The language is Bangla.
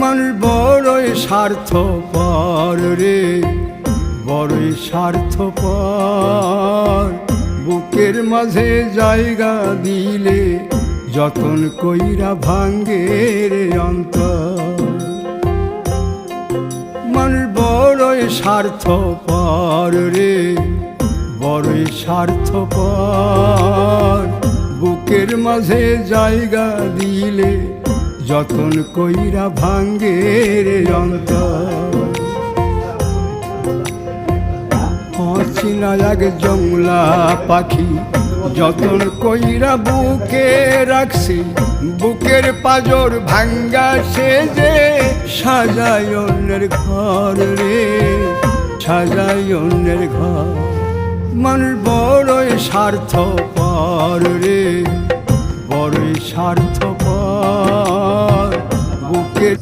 মানুষ বড়ই স্বার্থপর রে, বড়ই স্বার্থপর। বুকের মাঝে জায়গা দিলে যতন কইরা ভাঙ্গে রে অন্তর। মানুষ বড়ই স্বার্থপর রে, বড়ই স্বার্থপর। বুকের মাঝে জায়গা দিলে যতন কইরা ভাঙ্গে রে অন্তর। অচিনা এক জংলা পাখি যতন কইরা বুকে রাখছি, বুকের পাজর ভাঙ্গা সে যে সাজায় অন্যের ঘর রে, সাজায় অন্যের ঘর। মানুষ বড়ই স্বার্থপর রে, বড়ই স্বার্থপর। বুকের